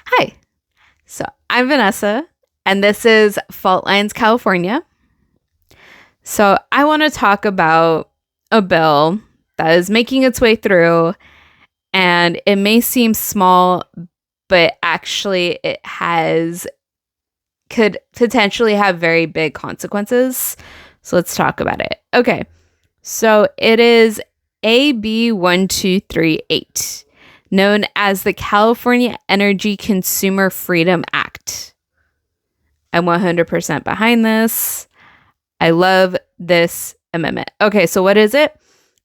Hi. So I'm Vanessa, and this is Fault Lines, California. So I want to talk about a bill that is making its way through, and it may seem small, but actually could potentially have very big consequences. So let's talk about it. Okay. So it is AB 1238, known as the California Energy Consumer Freedom Act. I'm 100% behind this. I love this amendment. Okay, so what is it?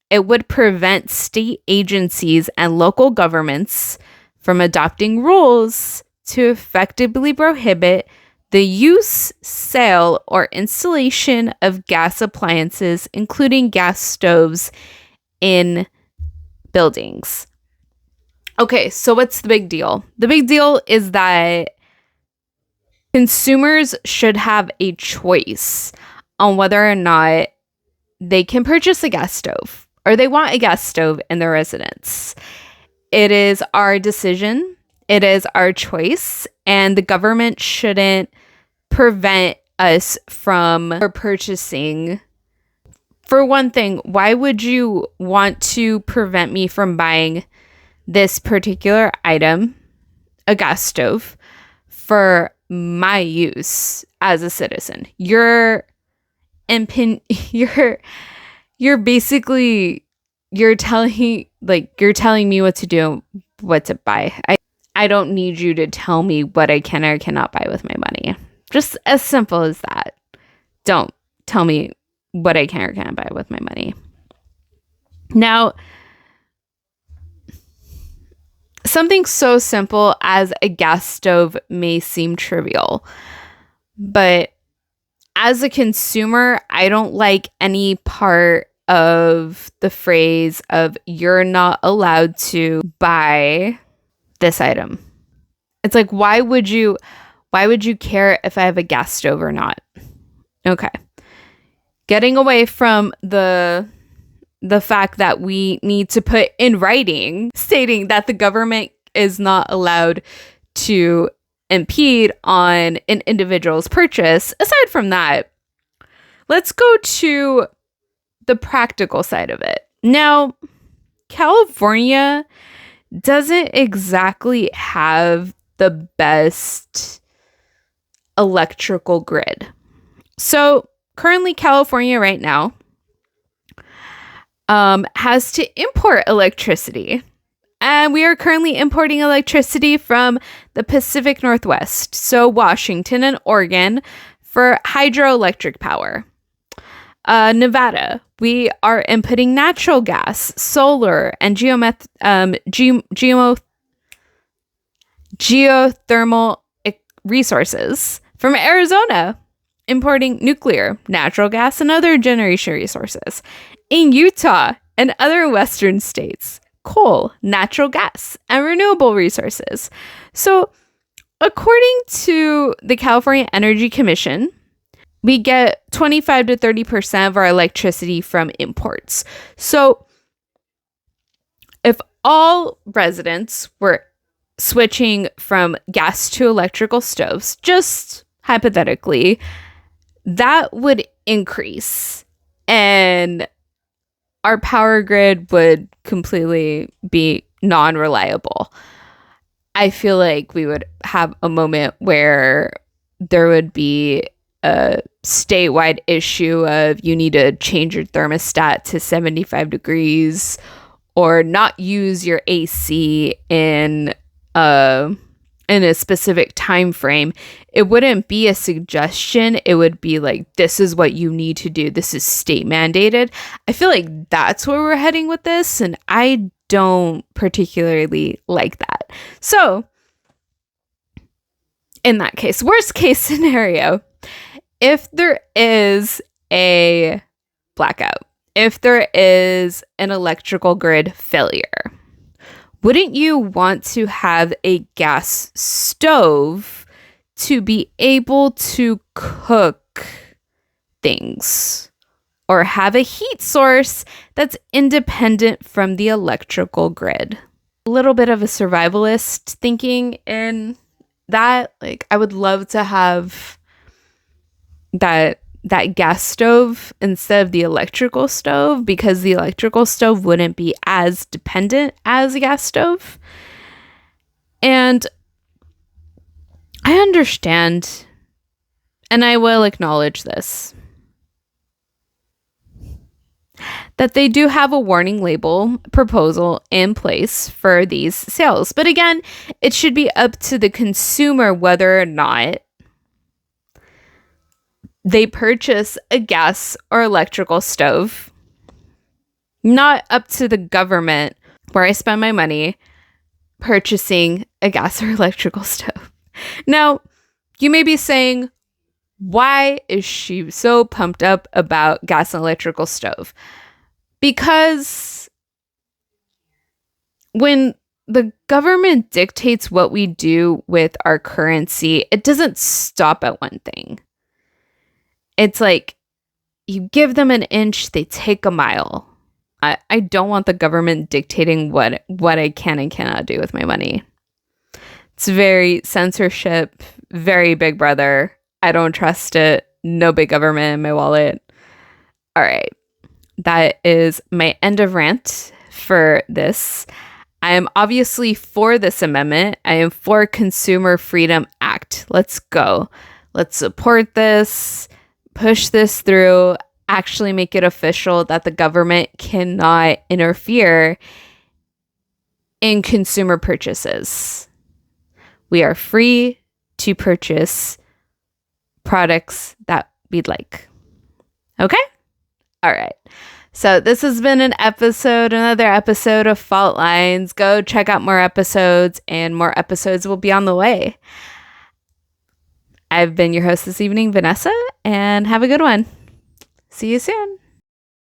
It would prevent state agencies and local governments from adopting rules to effectively prohibit the use, sale, or installation of gas appliances, including gas stoves, in buildings. Okay, so what's the big deal? The big deal is that consumers should have a choice on whether or not they can purchase a gas stove or they want a gas stove in their residence. It is our decision. It is our choice. And the government shouldn't prevent us from purchasing. For one thing, why would you want to prevent me from buying this particular item, a gas stove, for my use as a citizen? You're basically telling me what to do, what to buy. I don't need you to tell me what I can or cannot buy with my money. Just as simple as that. Don't tell me what I can or cannot buy with my money. Now, something so simple as a gas stove may seem trivial, but as a consumer, I don't like any part of the phrase of "you're not allowed to buy this item." It's like, why would you care if I have a gas stove or not? Okay. Getting away from the fact that we need to put in writing stating that the government is not allowed to impede on an individual's purchase. Aside from that, let's go to the practical side of it. Now, California doesn't exactly have the best electrical grid. So currently, California right now has to import electricity. And we are currently importing electricity from the Pacific Northwest, so Washington and Oregon, for hydroelectric power. Nevada, we are inputting natural gas, solar, and geothermal resources. From Arizona, importing nuclear, natural gas, and other generation resources. In Utah and other western states, coal, natural gas, and renewable resources. So, according to the California Energy Commission, we get 25 to 30% of our electricity from imports. So, if all residents were switching from gas to electrical stoves, just hypothetically, that would increase and our power grid would completely be non-reliable. I feel like we would have a moment where there would be a statewide issue of you need to change your thermostat to 75 degrees or not use your AC in a specific time frame. It wouldn't be a suggestion. It would be like, this is what you need to do. This is state mandated. I feel like that's where we're heading with this, and I don't particularly like that. So, in that case, worst case scenario, if there is a blackout, if there is an electrical grid failure, wouldn't you want to have a gas stove to be able to cook things or have a heat source that's independent from the electrical grid? A little bit of a survivalist thinking in that, like, I would love to have that gas stove instead of the electrical stove, because the electrical stove wouldn't be as dependent as a gas stove. And I understand, and I will acknowledge this, that they do have a warning label proposal in place for these sales. But again, it should be up to the consumer whether or not they purchase a gas or electrical stove. Not up to the government, where I spend my money purchasing a gas or electrical stove. Now, you may be saying, why is she so pumped up about gas and electrical stove? Because when the government dictates what we do with our currency, it doesn't stop at one thing. It's like you give them an inch, they take a mile. I don't want the government dictating what I can and cannot do with my money. It's very censorship, very Big Brother. I don't trust it. No big government in my wallet. All right. That is my end of rant for this. I am obviously for this amendment. I am for Consumer Freedom Act. Let's go. Let's support this, push this through, actually make it official that the government cannot interfere in consumer purchases. We are free to purchase products that we'd like. Okay? All right. So this has been another episode of Fault Lines. Go check out more episodes, and more episodes will be on the way. I've been your host this evening, Vanessa, and have a good one. See you soon.